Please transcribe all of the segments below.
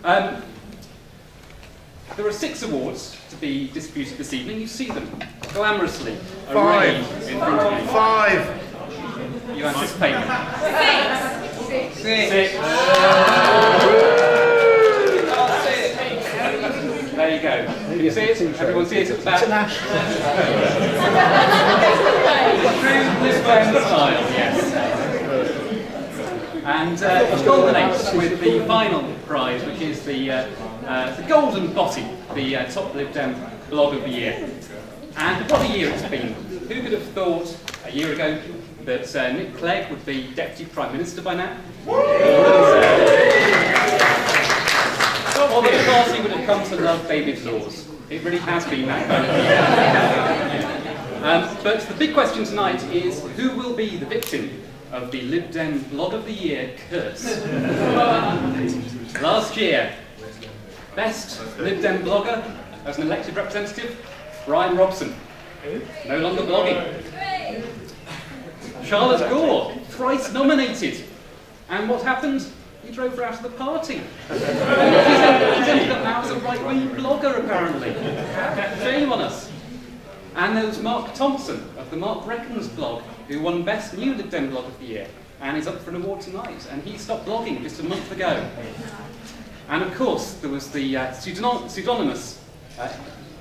There are 6 awards to be distributed this evening. You see them glamorously arrayed in front of you. 5. You anticipate them? 6. 6. There you go. Can you see it? Everyone see it at the back? True Lisbon style, yes. And it culminates with the final prize, which is the Golden Botty, the top Lib Dem blog of the year. And what a year it's been. Who could have thought a year ago that Nick Clegg would be Deputy Prime Minister by now? Or that the party would have come to love David Laws. It really has been that kind of year. But the big question tonight is, who will be the victim of the Lib Dem Blog of the Year curse? Last year, best Lib Dem blogger as an elected representative, Brian Robson, no longer blogging. Charlotte Gore, thrice nominated. And what happened? He drove her out of the party. He's ended up now as a right-wing blogger, apparently. Shame on us. And there was Mark Thompson of the Mark Reckons blog, who won Best New Lib Dem Blog of the Year, and is up for an award tonight. And he stopped blogging just a month ago. And of course, there was the pseudonymous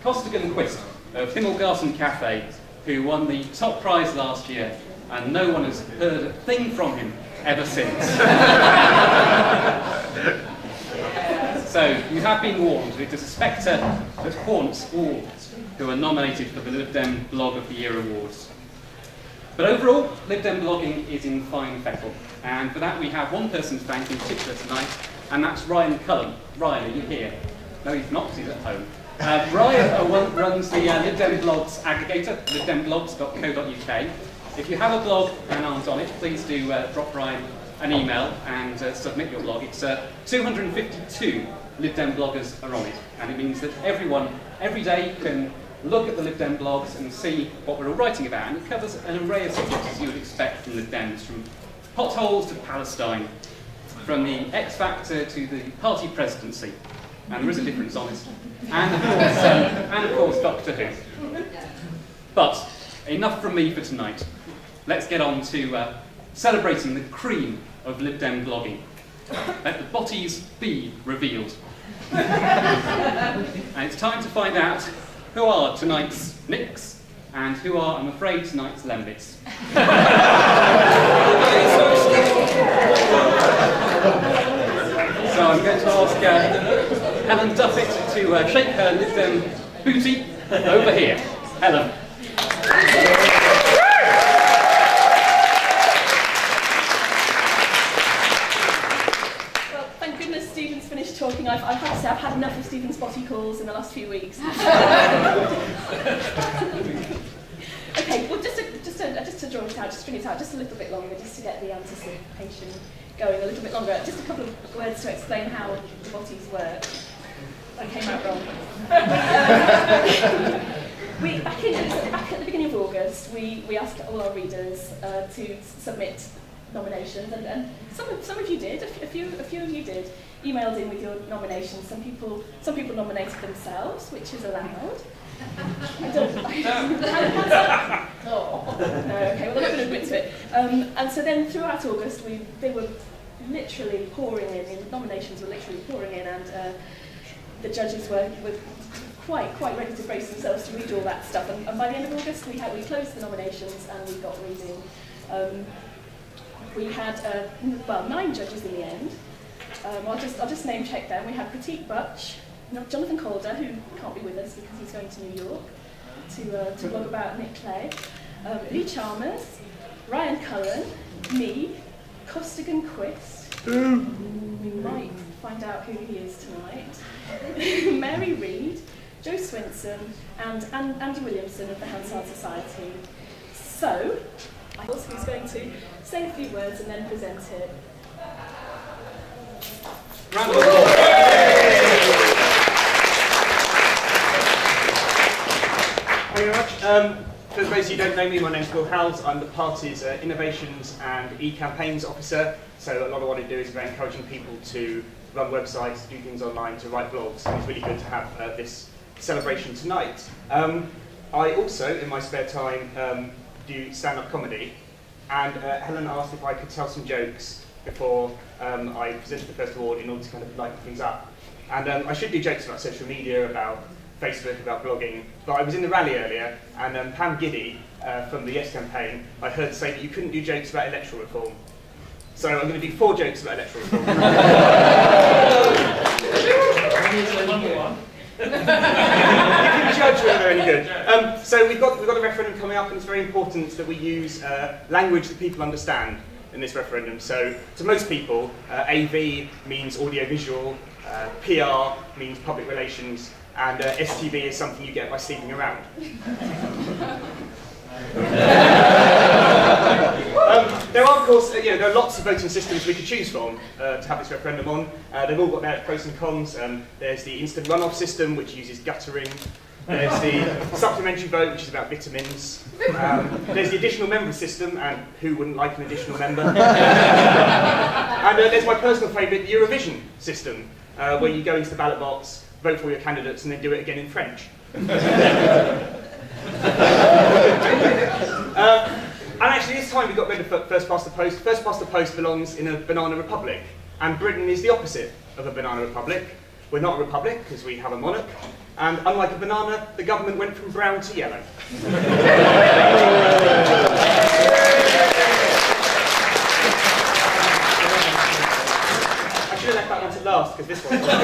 Costigan Quist of Himmelgarten Cafe, who won the top prize last year, and no one has heard a thing from him ever since. So, you have been warned. It is a spectre that haunts all who are nominated for the Lib Dem Blog of the Year awards. But overall, Lib Dem blogging is in fine fettle, and for that we have one person to thank in particular tonight, and that's Ryan Cullen. Ryan, are you here? No, he's not, because he's at home. Ryan runs the Lib Dem Blogs aggregator, libdemblogs.co.uk. If you have a blog and aren't on it, please do drop Ryan an email and submit your blog. It's 252 Lib Dem bloggers are on it, and it means that everyone, every day, can look at the Lib Dem blogs and see what we're all writing about, and it covers an array of subjects as you would expect from Lib Dems, from potholes to Palestine, from the X Factor to the party presidency, and there is a difference, honest, and of course Doctor Who. But enough from me for tonight. Let's get on to celebrating the cream of Lib Dem blogging. Let the botties be revealed. And it's time to find out who are tonight's Nicks and who are, I'm afraid, tonight's Lembits. So I'm going to ask Helen Duffett to shake her Lib Dem booty over here. Helen. Talking, I've had to say I've had enough of Stephen's botty calls in the last few weeks. Okay, well just to draw it out, just string it out just a little bit longer, just to get the anticipation going a little bit longer. Just a couple of words to explain how the botties work. I came out wrong. Back at the beginning of August, we asked all our readers to submit nominations, and some of you did. A few of you did. Emailed in with your nominations. Some people nominated themselves, which is allowed. Oh. No, okay, well I'm not going to admit to it. And so then throughout August, they were literally pouring in. Nominations were literally pouring in, and the judges were quite ready to brace themselves to read all that stuff. And by the end of August, we closed the nominations and we got reading. We had 9 judges in the end. I'll just name check them. We had Pratik Butch, Jonathan Calder, who can't be with us because he's going to New York to blog about Nick Clegg, Lee Chalmers, Ryan Cullen, me, Costigan Quist. We might find out who he is tonight. Mary Reid, Joe Swinson, and Andy Williamson of the Hansard Society. So, I was who's going to say a few words and then present it. Thank you very much. For those of you who don't know me, my name's Bill Howells. I'm the party's Innovations and E-Campaigns Officer. So a lot of what I do is about encouraging people to run websites, do things online, to write blogs, and it's really good to have this celebration tonight. I also, in my spare time, do stand-up comedy, and Helen asked if I could tell some jokes before I presented the first award in order to kind of lighten things up. And I should do jokes about social media, about Facebook, about blogging, but I was in the rally earlier, and Pam Giddy from the Yes campaign, I heard say that you couldn't do jokes about electoral reform. So I'm going to do 4 jokes about electoral reform. You can judge whether they're any good. So we've got a referendum coming up, and it's very important that we use language that people understand in this referendum. So to most people, AV means audiovisual, PR means public relations, and STB is something you get by sleeping around. There are, of course, there are lots of voting systems we could choose from to have this referendum on. They've all got their pros and cons. There's the instant runoff system, which uses guttering. There's the supplementary vote, which is about vitamins. There's the additional member system, and who wouldn't like an additional member? And there's my personal favourite, the Eurovision system, where you go into the ballot box, vote for your candidates, and then do it again in French. And actually, this time we got rid of first past the post. First past the post belongs in a banana republic, and Britain is the opposite of a banana republic. We're not a republic because we have a monarch, and unlike a banana, the government went from brown to yellow. I should have left that one to last because this one's good.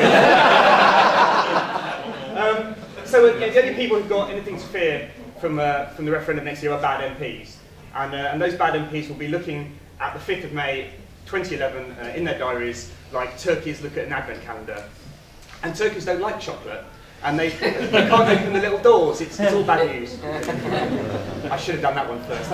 So the only people who've got anything to fear from the referendum next year are bad MPs. And those bad MPs will be looking at the 5th of May 2011 in their diaries like turkeys look at an advent calendar. And turkeys don't like chocolate, and they can't open the little doors. It's all bad news. I should have done that one first.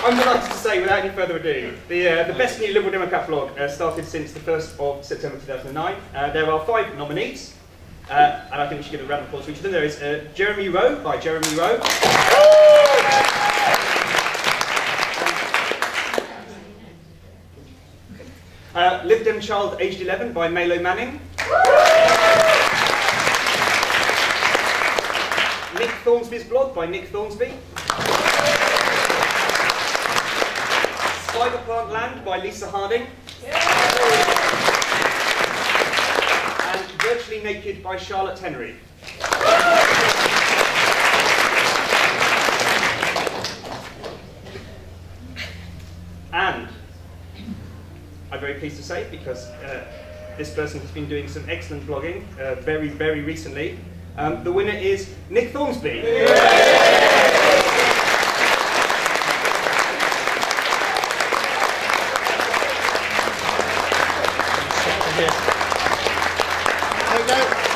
I'm delighted to say, without any further ado, the Best New Liberal Democrat blog started since the 1st of September 2009. There are 5 nominees. And I think we should give a round of applause for each of them. There is Jeremy Rowe by Jeremy Rowe. Lib Dem Child Aged 11 by Melo Manning. Nick Thornsby's blog by Nick Thornsby. Spider Plant Land by Lisa Harding. Virtually Naked by Charlotte Henry. And I'm very pleased to say, because this person has been doing some excellent blogging very, very recently, the winner is Nick Thornsby.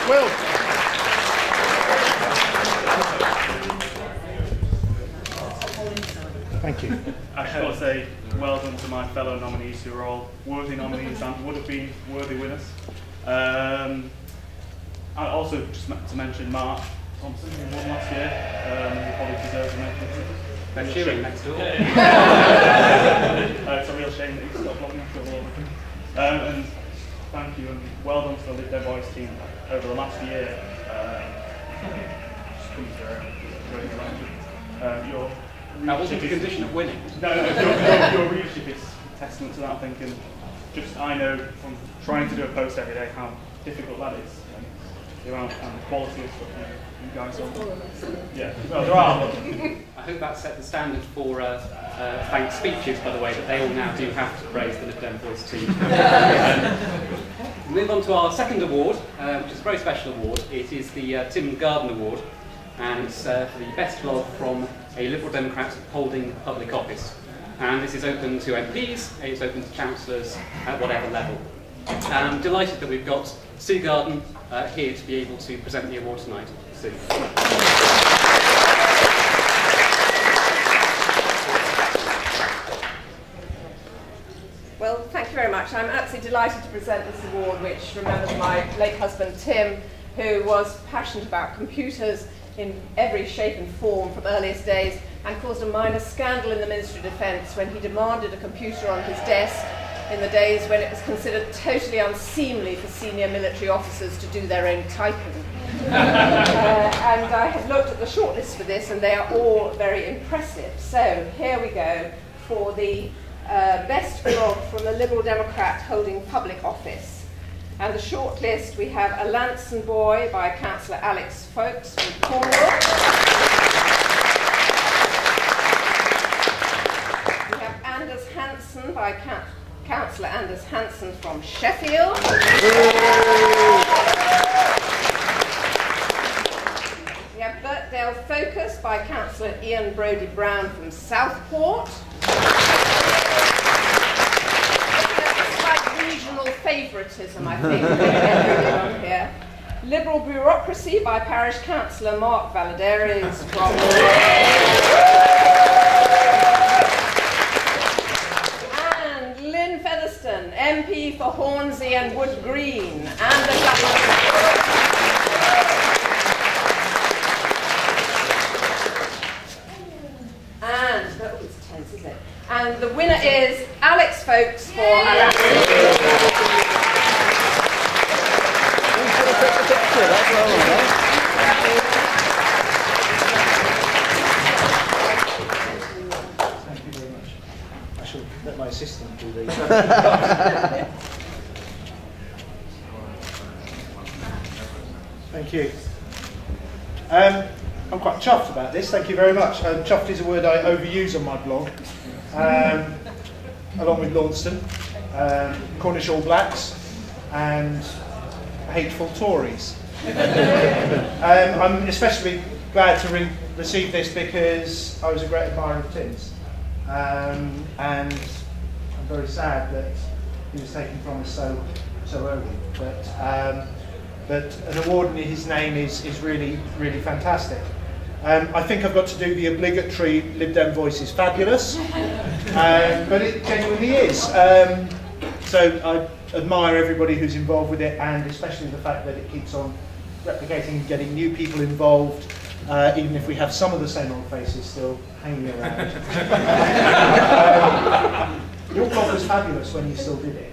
Will. Thank you. I just want to say well done to my fellow nominees who are all worthy nominees and would have been worthy winners. I also just to mention Mark Thompson, who won last year. He probably deserves a mention. They're cheering next door. It's a real shame that he stopped blocking after all of them. And thank you, and well done to the Lib Dem Boys team over the last year. Just come through. That wasn't the condition of winning. No, your readership is testament to that, I think, and just I know from trying to do a post every day how difficult that is, and the amount and the quality of stuff you guys are. Yeah, well, there are. I hope that set the standard for thanks speeches, by the way, that they all now do have to praise the Lib Dem Boys team. Move on to our second award, which is a very special award. It is the Tim Garden Award, and it's for the best blog from a Liberal Democrat holding public office. And this is open to MPs, it's open to councillors at whatever level. I'm delighted that we've got Sue Garden here to be able to present the award tonight. Sue. Well, thank you very much. I'm absolutely delighted to present this award, which remembers my late husband Tim, who was passionate about computers in every shape and form from earliest days, and caused a minor scandal in the Ministry of Defence when he demanded a computer on his desk in the days when it was considered totally unseemly for senior military officers to do their own typing. And I have looked at the shortlist for this, and they are all very impressive. So here we go for the best blog from a Liberal Democrat holding public office. And the shortlist, we have A Lanson Boy by Councillor Alex Folkes from Cornwall. We have Anders Hansen by Councillor Anders Hansen from Sheffield. We have Birkdale Focus by Councillor Ian Brodie Brown from Southport. Slight regional favouritism, I think, everyone here. Liberal Bureaucracy by Parish Councillor Mark Valadares from and Lynn Featherstone, MP for Hornsey and Wood Green, and the and the winner is Alex Folkes for Thank you very much. I shall let my assistant do these. Thank you. I'm quite chuffed about this, thank you very much. Chuffed is a word I overuse on my blog, along with Launceston, Cornish All Blacks, and hateful Tories. I'm especially glad to receive this because I was a great admirer of Tim's, and I'm very sad that he was taken from us so early. But an award in his name is really, really fantastic. I think I've got to do the obligatory Lib Dem voice is fabulous, but it genuinely is. So I admire everybody who's involved with it, and especially the fact that it keeps on replicating and getting new people involved, even if we have some of the same old faces still hanging around. Your blog was fabulous when you still did it.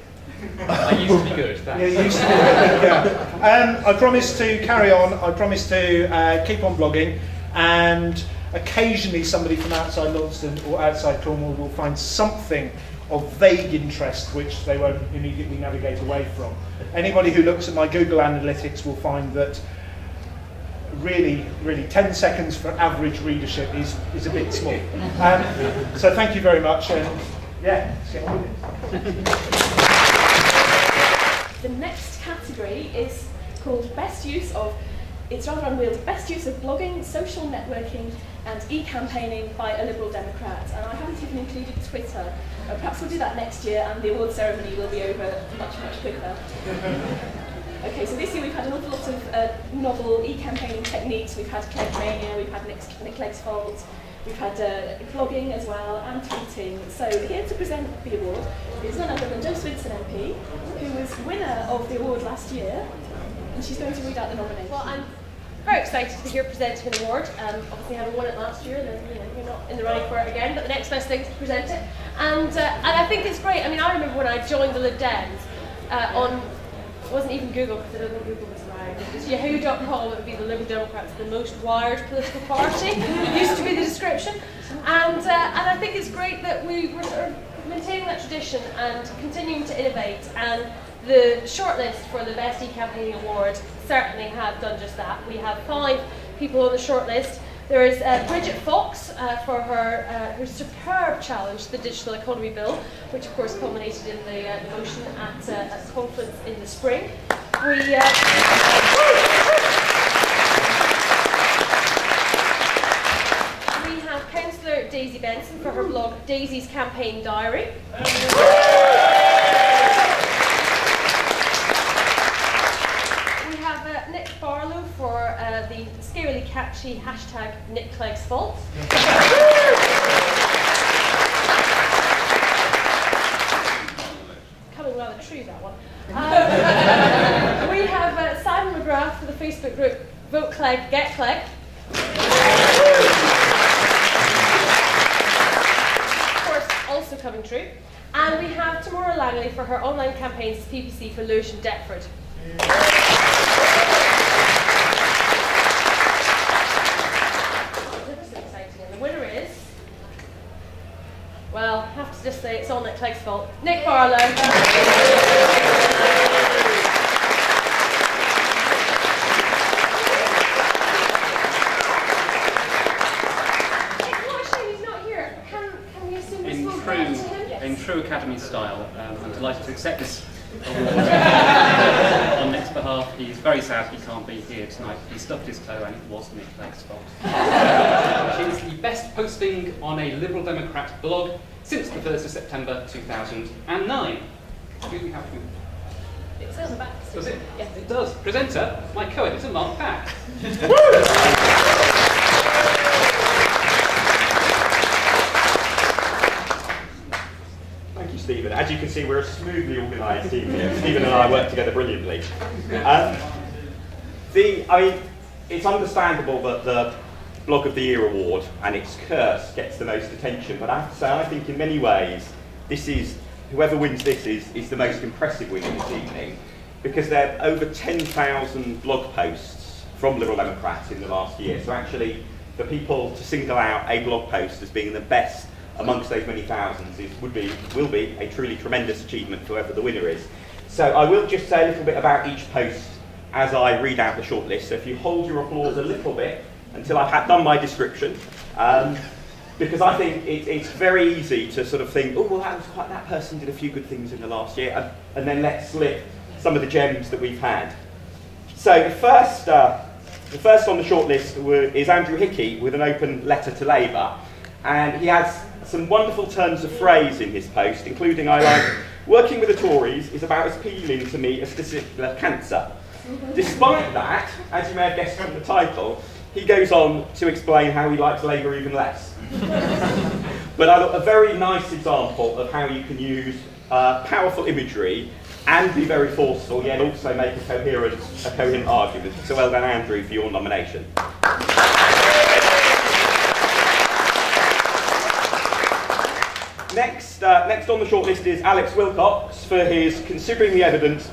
I used to be good. Yeah, you used to be good, yeah. I promise to carry on. I promise to keep on blogging, and occasionally somebody from outside Launceston or outside Cornwall will find something of vague interest which they won't immediately navigate away from. Anybody who looks at my Google Analytics will find that really 10 seconds for average readership is a bit small. So thank you very much, and yeah, let's get on with it. The next category is called Best Use of, it's rather unwieldy, Best Use of Blogging, Social Networking and E-Campaigning by a Liberal Democrat. And I haven't even included Twitter. Perhaps we'll do that next year and the award ceremony will be over much quicker. Okay, so this year we've had an awful lot of novel e-campaigning techniques. We've had Clegmania, we've had Nick Clegg's Fault, we've had blogging as well, and tweeting. So here to present the award is none other than Jo Swinson MP, who was winner of the award last year, and she's going to read out the nomination. Well, I'm very excited to be here presenting an award. Obviously, having won it last year, then you're not in the running for it again. But the next best thing is to present it, and I think it's great. I mean, I remember when I joined the Lib Dems on. It wasn't even Google, because I don't think Google was around. It was yahoo.com, it would be the Liberal Democrats, the most wired political party. It used to be the description. And I think it's great that we're sort of maintaining that tradition and continuing to innovate. And the shortlist for the Best E-Campaigning Award certainly have done just that. We have 5 people on the shortlist. There is Bridget Fox for her superb challenge, the Digital Economy Bill, which of course culminated in the motion at a conference in the spring. We have Councillor Daisy Benson for her blog Daisy's Campaign Diary. We have Nick Barlow for the scarily catchy hashtag Nick Clegg's Fault. Coming rather true, that one. We have Simon McGrath for the Facebook group Vote Clegg, Get Clegg. Coventry. And we have Tamora Langley for her online campaigns as PPC for Lewisham and Deptford. This is exciting. And the winner is, well, I have to just say it's all Nick Clegg's fault. Nick Barlow. In true Academy style, I'm delighted to accept this award on Nick's behalf. He's very sad he can't be here tonight. He stubbed his toe and it was Nick Clegg's fault. She is the best posting on a Liberal Democrat blog since the 1st of September 2009. Do we have to? It says on the back. Does it? Yes, it does. Presenter, my co-editor, Mark Pack. Thank you, Stephen. As you can see, we're a smoothly organised team here. Stephen and I work together brilliantly. It's understandable that the Blog of the Year award and its curse gets the most attention, but I have to say, I think in many ways, whoever wins this is the most impressive winner this evening, because there are over 10,000 blog posts from Liberal Democrats in the last year. So actually, for people to single out a blog post as being the best amongst those many thousands will be a truly tremendous achievement for whoever the winner is. So I will just say a little bit about each post as I read out the shortlist. So if you hold your applause a little bit until I've done my description, because I think it's very easy to sort of think, oh, well, that person did a few good things in the last year, and then let slip some of the gems that we've had. So the first on the shortlist is Andrew Hickey with an open letter to Labour, and he has some wonderful turns of phrase in his post, including, I like, working with the Tories is about as appealing to me as testicular cancer. Despite that, as you may have guessed from the title, he goes on to explain how he likes Labour even less. But I thought a very nice example of how you can use powerful imagery and be very forceful, yet also make a coherent argument. So well done, Andrew, for your nomination. Next on the shortlist is Alex Wilcox for his Considering the Evidence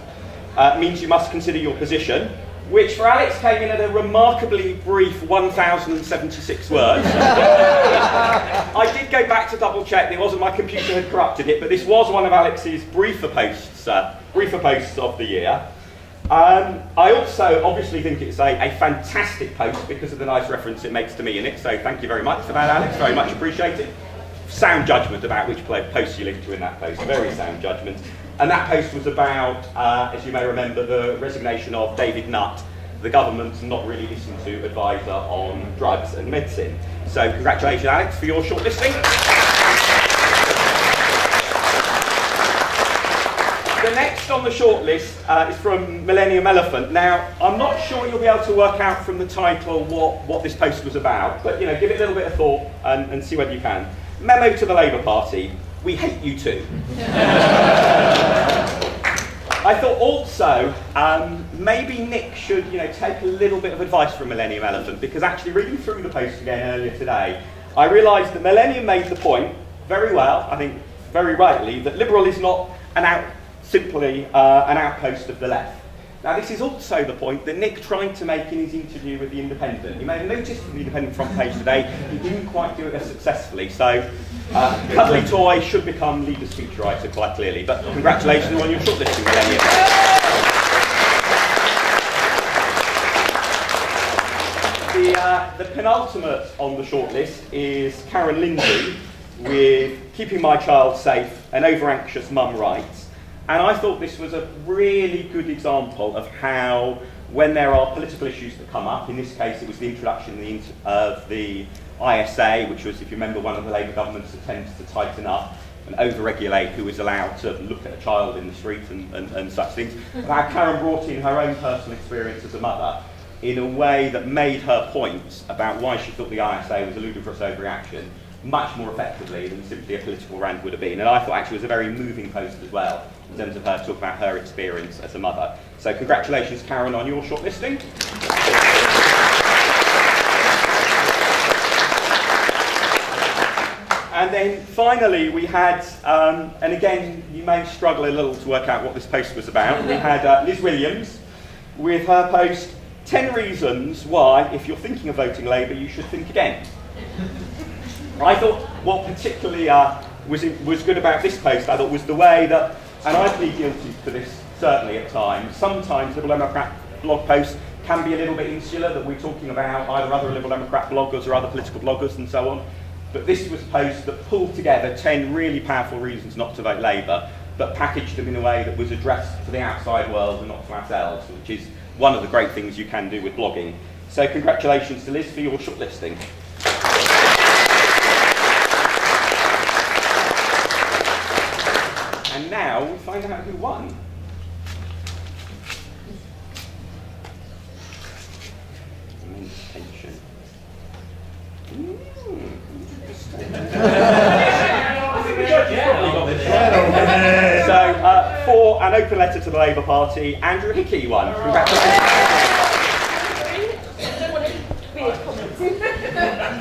Means You Must Consider Your Position, which for Alex came in at a remarkably brief 1,076 words. I did go back to double check, it wasn't my computer had corrupted it, but this was one of Alex's briefer posts of the year. I also obviously think it's a fantastic post because of the nice reference it makes to me in it, so thank you very much for that, Alex, very much appreciated. Sound judgment about which post you link to in that post, very sound judgment. And that post was about, as you may remember, the resignation of David Nutt, the government not really listened to advisor on drugs and medicine. So congratulations, Alex, for your shortlisting. The next on the shortlist is from Millennium Elephant. Now, I'm not sure you'll be able to work out from the title what this post was about, but give it a little bit of thought and see whether you can. Memo to the Labour Party, we hate you too. I thought also maybe Nick should take a little bit of advice from Millennium Elephant, because actually reading through the post again earlier today, I realised that Millennium made the point very well, I think very rightly, that Liberal is not simply an outpost of the left. Now this is also the point that Nick tried to make in his interview with The Independent. You may have noticed from The Independent front page today, he didn't quite do it as successfully, so Cuddly Toy should become leader speechwriter quite clearly, but congratulations on your shortlisting, Millennium. The penultimate on the shortlist is Karen Lindsay with Keeping My Child Safe, an over-anxious mum writes. And I thought this was a really good example of how, when there are political issues that come up, in this case it was the introduction of the ISA, which was, if you remember, one of the Labour government's attempts to tighten up and over-regulate who was allowed to look at a child in the street and such things. How Karen brought in her own personal experience as a mother in a way that made her points about why she thought the ISA was a ludicrous overreaction much more effectively than simply a political rant would have been. And I thought actually it was a very moving post as well, in terms of her talk about her experience as a mother. So congratulations, Karen, on your shortlisting. And then finally we had, and again you may struggle a little to work out what this post was about, we had Liz Williams with her post, 10 reasons why, if you're thinking of voting Labour, you should think again. I thought what particularly was good about this post, I thought, was the way that, and I plead guilty to this certainly at times, sometimes Liberal Democrat blog posts can be a little bit insular, that we're talking about either other Liberal Democrat bloggers or other political bloggers and so on. But this was a post that pulled together 10 really powerful reasons not to vote Labour, but packaged them in a way that was addressed to the outside world and not to ourselves, which is one of the great things you can do with blogging. So congratulations to Liz for your shortlisting. And now we find out who won. Immense tension. So, for an open letter to the Labour Party, Andrew Hickey won. Congratulations.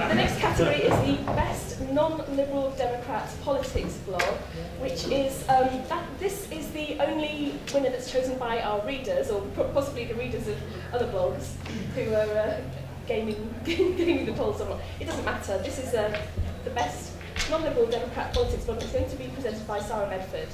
The next category is the best non-Liberal Democrat politics blog, which is this is the only winner that's chosen by our readers, or possibly the readers of other blogs who are gaming the polls. It doesn't matter. This is the best non-Liberal Democrat politics blog. It's going to be presented by Sarah Medford.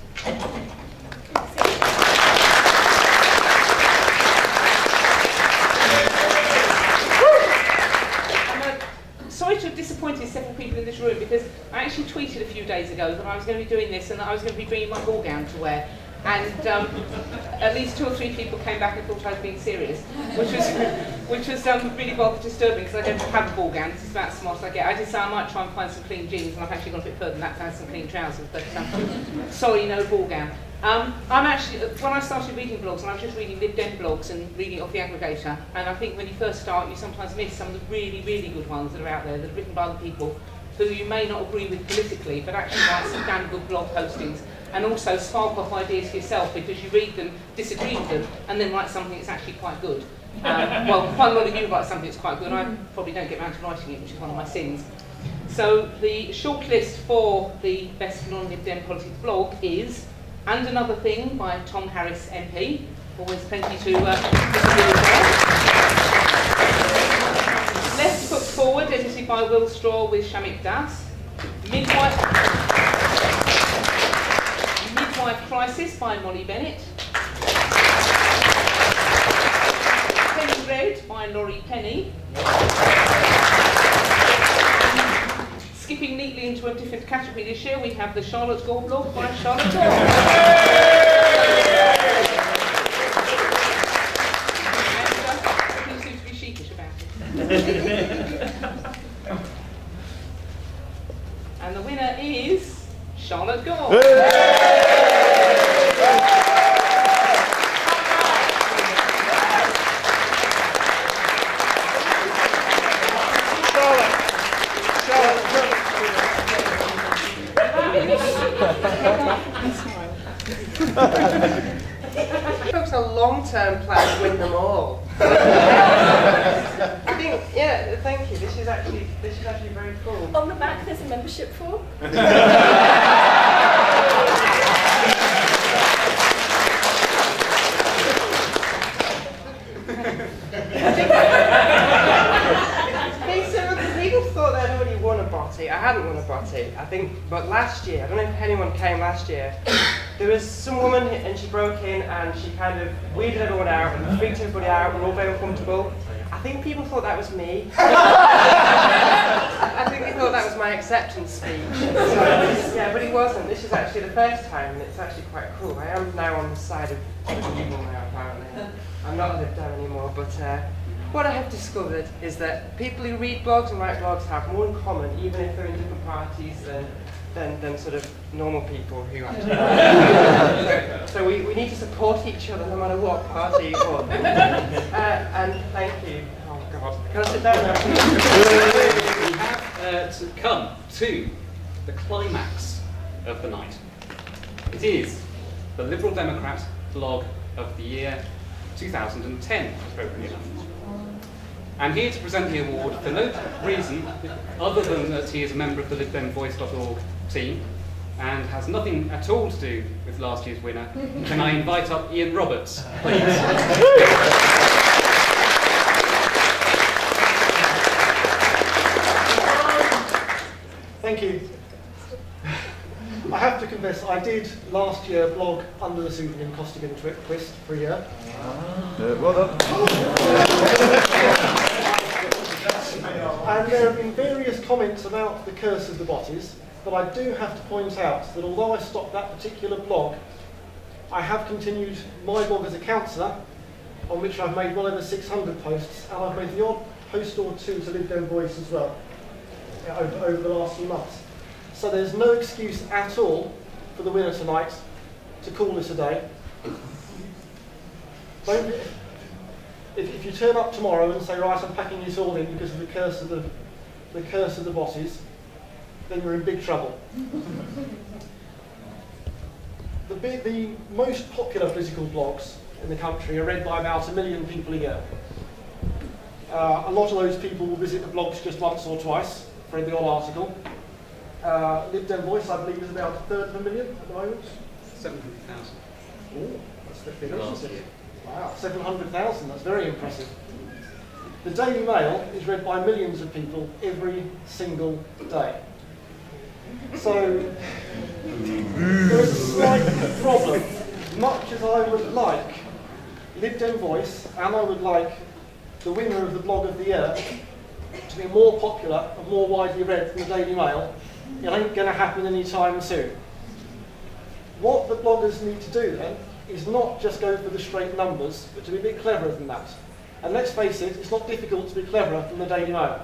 Sorry to have disappointed several people in this room, because I actually tweeted a few days ago that I was going to be doing this and that I was going to be bringing my ball gown to wear. And at least 2 or 3 people came back and thought I was being serious, which was really rather disturbing, because I don't have a ball gown. This is about as smart as I get. I did say I might try and find some clean jeans, and I've actually gone a bit further than that, found some clean trousers, but sorry, no ball gown. I'm actually, when I started reading blogs, and I was just reading Lib Dem blogs and reading off the aggregator, and I think when you first start, you sometimes miss some of the really, really good ones that are out there, that are written by the people who you may not agree with politically, but actually write some damn good blog postings, and also spark off ideas for yourself, because you read them, disagree with them, and then write something that's actually quite good. Well, quite a lot of you write something that's quite good. I probably don't get around to writing it, which is one of my sins. So the shortlist for the best non-Lib Dem politics blog is And Another Thing by Tom Harris MP. Always plenty to disagree with there. Left Foot Forward, edited by Will Straw with Shamik Das. Midwife Crisis by Molly Bennett. Penny Red by Laurie Penny. Skipping neatly into a different category this year, we have the Charlotte Gore blog by Charlotte Gore. And people seem to be sheepish about it. And the winner is Charlotte Gore. Folks, a long-term plan to win them all. I think, yeah, thank you. This is actually very cool. On the back, there's a membership form. People thought that I'd already won a botty. I hadn't won a botty, I think, but last year, I don't know if anyone came last year, there was some woman and she broke in and she kind of weirded everyone out and freaked everybody out and all very uncomfortable. I think people thought that was me. I think they thought that was my acceptance speech. So, yeah, but it wasn't. This is actually the first time, and it's actually quite cool. I am now on the side of evil now, apparently. I'm not a Lib Dem anymore, but what I have discovered is that people who read blogs and write blogs have more in common, even if they're in different parties, than sort of normal people who actually so we need to support each other no matter what party you're on. And thank you. Oh God. Can I sit down now? We have to come to the climax of the night. It is the Liberal Democrat blog of the year 2010, appropriately enough. and here to present the award for no reason other than that he is a member of the LibDemVoice.org team and has nothing at all to do with last year's winner. Can I invite up Ian Roberts, please? Thank you. I have to confess, I did last year blog under the pseudonym Costigan Twist for a year. Well done. And there have been various comments about the curse of the botties, but I do have to point out that although I stopped that particular blog, I have continued my blog as a counsellor, on which I've made well over 600 posts, and I've made the odd post or two to LibDemVoice as well over the last few months. So there's no excuse at all for the winner tonight to call this a day. If you turn up tomorrow and say, right, I'm packing this all in because of the curse of the bosses, then you're in big trouble. The most popular political blogs in the country are read by about 1 million people a year. A lot of those people will visit the blogs just once or twice for the odd article. LibDemVoice, I believe, is about 1/3 at the moment. 700,000. Oh, that's the figure, isn't it? Wow, 700,000, that's very impressive. The Daily Mail is read by millions of people every single day. So, there is a slight problem. Much as I would like LibDemVoice, and I would like the winner of the blog of the year to be more popular and more widely read than the Daily Mail, it ain't going to happen anytime soon. What the bloggers need to do then is not just go for the straight numbers, but to be a bit cleverer than that. And let's face it, it's not difficult to be cleverer than the Daily Mail.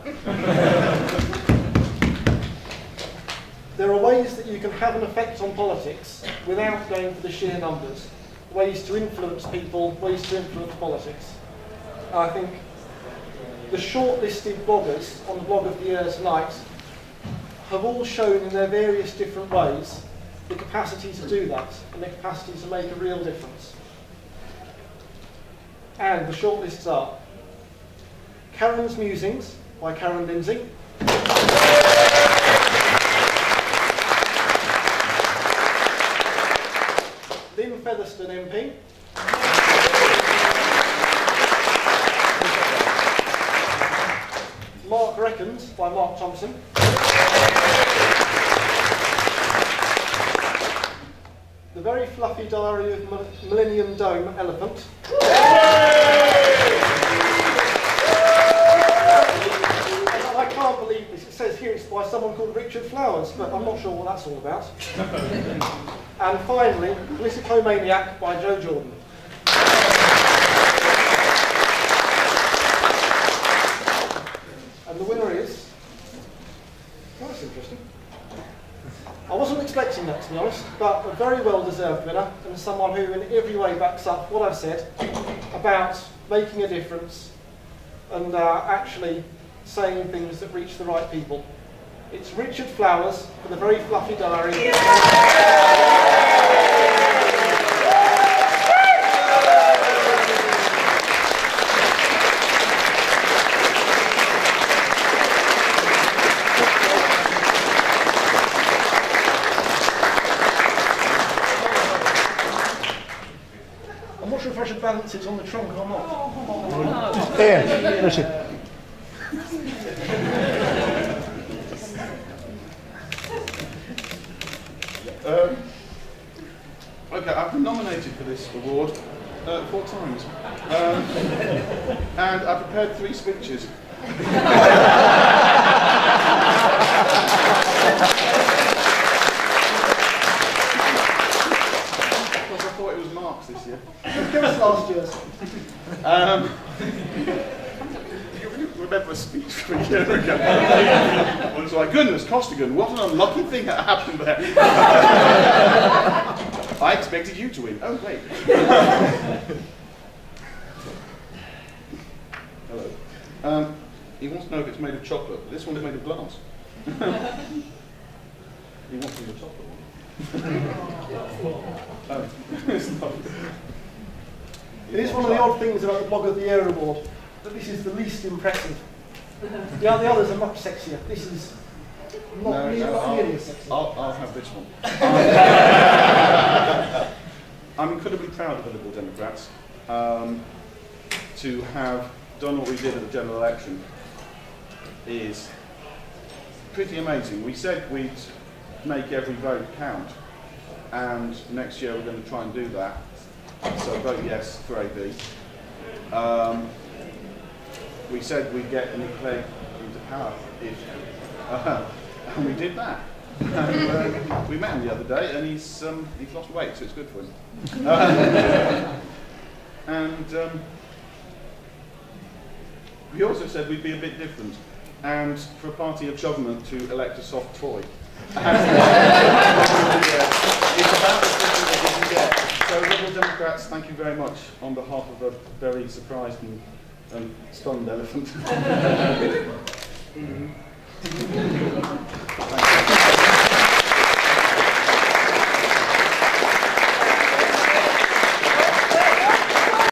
There are ways that you can have an effect on politics without going for the sheer numbers. Ways to influence people, ways to influence politics. I think the shortlisted bloggers on the blog of the year tonight have all shown in their various different ways the capacity to do that and the capacity to make a real difference. And the shortlists are Karen's Musings by Karen Lindsay, Lynn Featherstone MP, Mark Reckons by Mark Thompson, The Very Fluffy Diary of Millennium Dome Elephant, I can't believe this, it says here it's by someone called Richard Flowers, but I'm not sure what that's all about. And finally, Politicomaniac by Joe Jordan. And the winner is... Oh, that's interesting. I wasn't expecting that, to be honest, but a very well-deserved winner, and someone who in every way backs up what I've said about making a difference and actually saying things that reach the right people. It's Richard Flowers for The Very Fluffy Diary. I'm not sure if I should balance it on the trunk or not. Ian, Richard. Okay, I've been nominated for this award 4 times. And I prepared 3 speeches. Because I thought it was Mark's this year. Give us last year's. Remember a speech from a year ago. I was like, goodness, Costigan, what an unlucky thing that happened there. I expected you to win. Oh, wait. Hello. He wants to know if it's made of chocolate, but this one's made of glass. He wants the chocolate one. It is one of the odd things about the Blog of the Year award. but this is the least impressive. The others are much sexier. This is not nearly as sexy. I'll have this one. I'm incredibly proud of the Liberal Democrats to have done what we did at the general election. Is pretty amazing. We said we'd make every vote count, and next year we're going to try and do that. So vote yes for AB. We said we'd get Nick Clegg into power if, and we did that. And, we met him the other day, and he's lost weight, so it's good for him. We also said we'd be a bit different, and for a party of government to elect a soft toy. It's about as different as you can get. So, Liberal Democrats, thank you very much on behalf of a very surprised and stunned elephant. Thank you.